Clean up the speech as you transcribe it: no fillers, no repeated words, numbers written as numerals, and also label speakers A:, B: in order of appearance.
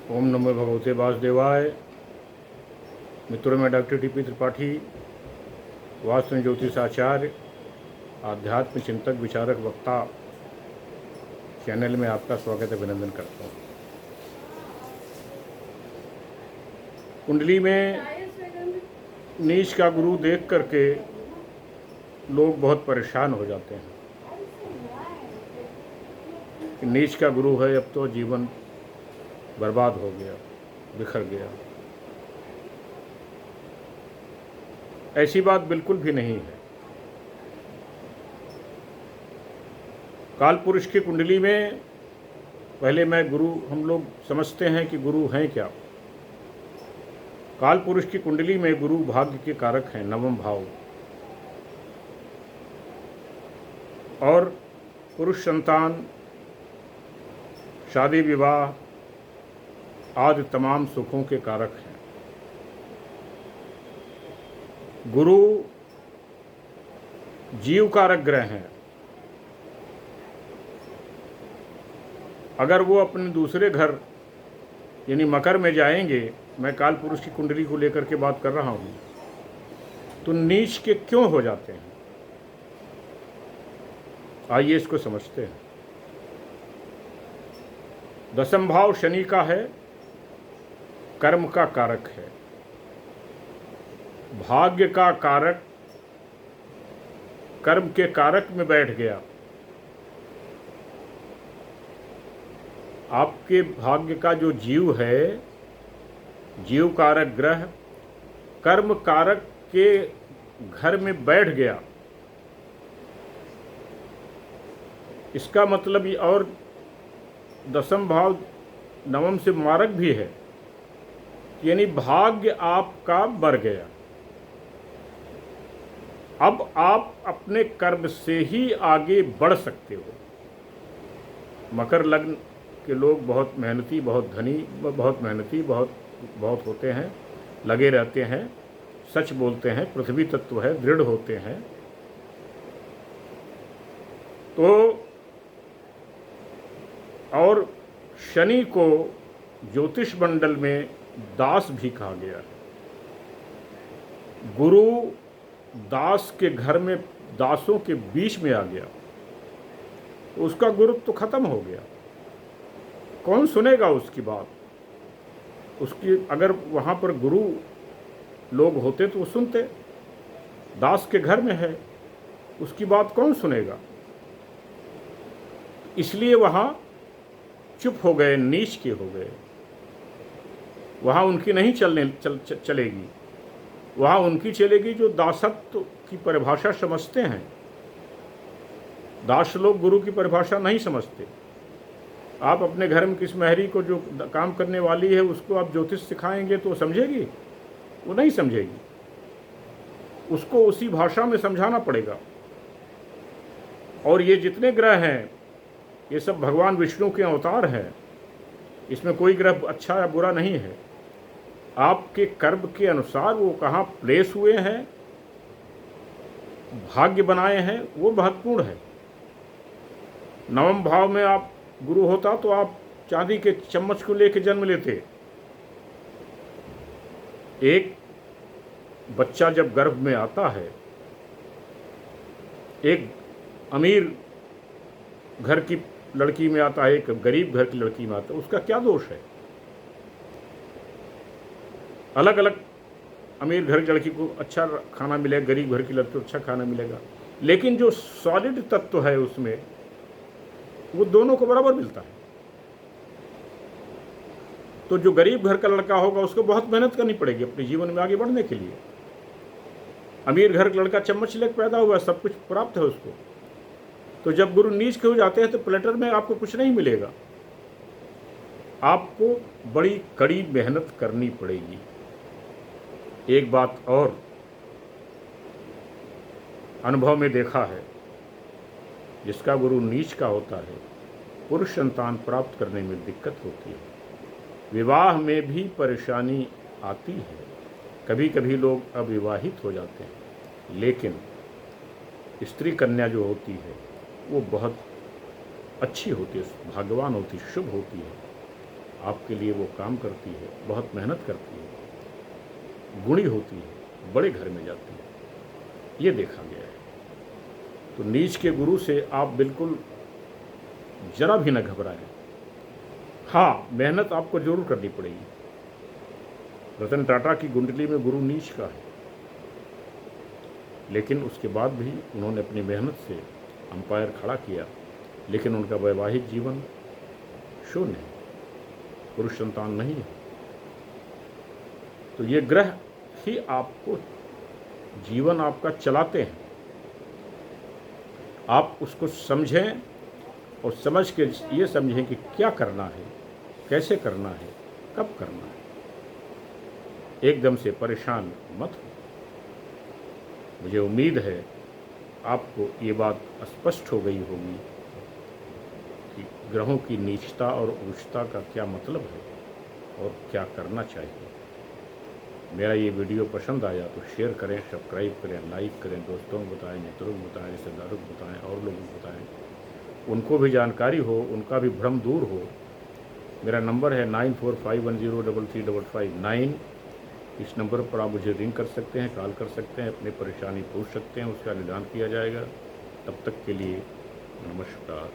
A: ओम नमो भगवते वासुदेवाय। मित्रों में डॉक्टर टी.पी. त्रिपाठी, वास्तु ज्योतिष आचार्य, आध्यात्म चिंतक, विचारक, वक्ता चैनल में आपका स्वागत अभिनंदन करता हूँ। कुंडली में नीच का गुरु देख करके लोग बहुत परेशान हो जाते हैं कि नीच का गुरु है, अब तो जीवन बर्बाद हो गया, बिखर गया। ऐसी बात बिल्कुल भी नहीं है। काल पुरुष की कुंडली में पहले हम लोग समझते हैं कि गुरु हैं क्या। काल पुरुष की कुंडली में गुरु भाग्य के कारक हैं, नवम भाव, और पुरुष संतान, शादी विवाह आदि तमाम सुखों के कारक हैं। गुरु जीव कारक ग्रह हैं। अगर वो अपने दूसरे घर यानी मकर में जाएंगे, मैं काल पुरुष की कुंडली को लेकर के बात कर रहा हूँ, तो नीच के क्यों हो जाते हैं, आइए इसको समझते हैं। दसम भाव शनि का है, कर्म का कारक है, भाग्य का कारक कर्म के कारक में बैठ गया। आपके भाग्य का जो जीव है, जीव कारक ग्रह कर्म कारक के घर में बैठ गया। इसका मतलब ये, और दसम भाव नवम से मारक भी है, यानी भाग्य आपका बढ़ गया। अब आप अपने कर्म से ही आगे बढ़ सकते हो। मकर लग्न के लोग बहुत मेहनती, बहुत धनी, बहुत होते हैं, लगे रहते हैं, सच बोलते हैं, पृथ्वी तत्व है, दृढ़ होते हैं। तो और शनि को ज्योतिष मंडल में दास भी कहा गया है। गुरु दास के घर में, दासों के बीच में आ गया, तो उसका गुरुत्व तो खत्म हो गया। कौन सुनेगा उसकी बात? उसकी अगर वहाँ पर गुरु लोग होते तो वो सुनते। दास के घर में है, उसकी बात कौन सुनेगा? इसलिए वहाँ चुप हो गए, नीच के हो गए। वहाँ उनकी नहीं चलेगी। वहाँ उनकी चलेगी जो दासत्व की परिभाषा समझते हैं। दास लोग गुरु की परिभाषा नहीं समझते। आप अपने घर में किस महरी को जो काम करने वाली है उसको आप ज्योतिष सिखाएंगे तो समझेगी? वो नहीं समझेगी। उसको उसी भाषा में समझाना पड़ेगा। और ये जितने ग्रह हैं, ये सब भगवान विष्णु के अवतार हैं। इसमें कोई ग्रह अच्छा या बुरा नहीं है। आपके कर्म के अनुसार वो कहाँ प्लेस हुए हैं, भाग्य बनाए हैं, वो महत्वपूर्ण है। नवम भाव में आप गुरु होता तो आप चांदी के चम्मच को लेकर जन्म लेते। एक बच्चा जब गर्भ में आता है, एक अमीर घर की लड़की में आता है, एक गरीब घर की लड़की में आता है, उसका क्या दोष है? अलग अलग अमीर घर की लड़की को अच्छा खाना मिलेगा, गरीब घर की लड़की को अच्छा खाना मिलेगा, लेकिन जो सॉलिड तत्व है उसमें वो दोनों को बराबर मिलता है। तो जो गरीब घर का लड़का होगा उसको बहुत मेहनत करनी पड़ेगी अपने जीवन में आगे बढ़ने के लिए। अमीर घर का लड़का चम्मच लेकर पैदा हुआ, सब कुछ प्राप्त है उसको। तो जब गुरु नीच के हो जाते हैं तो प्लेटर में आपको कुछ नहीं मिलेगा। आपको बड़ी कड़ी मेहनत करनी पड़ेगी। एक बात और अनुभव में देखा है, जिसका गुरु नीच का होता है, पुरुष संतान प्राप्त करने में दिक्कत होती है, विवाह में भी परेशानी आती है। कभी कभी लोग अविवाहित हो जाते हैं, लेकिन स्त्री कन्या जो होती है वो बहुत अच्छी होती है, भाग्यवान होती है, शुभ होती है। आपके लिए वो काम करती है, बहुत मेहनत करती है, गुणी होती है, बड़े घर में जाती है, ये देखा गया है। तो नीच के गुरु से आप बिल्कुल जरा भी न घबराएं। हाँ, मेहनत आपको जरूर करनी पड़ेगी। रतन टाटा की कुंडली में गुरु नीच का है, लेकिन उसके बाद भी उन्होंने अपनी मेहनत से अंपायर खड़ा किया, लेकिन उनका वैवाहिक जीवन शून्य है, पुरुष संतान नहीं है। तो ये ग्रह ही आपको जीवन आपका चलाते हैं। आप उसको समझें और समझ के ये समझें कि क्या करना है, कैसे करना है, कब करना है। एकदम से परेशान मत हो। मुझे उम्मीद है आपको ये बात स्पष्ट हो गई होगी कि ग्रहों की नीचता और उच्चता का क्या मतलब है और क्या करना चाहिए। मेरा ये वीडियो पसंद आया तो शेयर करें, सब्सक्राइब करें, लाइक करें, दोस्तों को बताएं, मित्रों को बताएं, रिश्तेदारों को बताएं, और लोगों को बताएं, उनको भी जानकारी हो, उनका भी भ्रम दूर हो। मेरा नंबर है 9451033559। इस नंबर पर आप मुझे रिंग कर सकते हैं, कॉल कर सकते हैं, अपनी परेशानी पूछ सकते हैं, उसका निदान किया जाएगा। तब तक के लिए नमस्कार।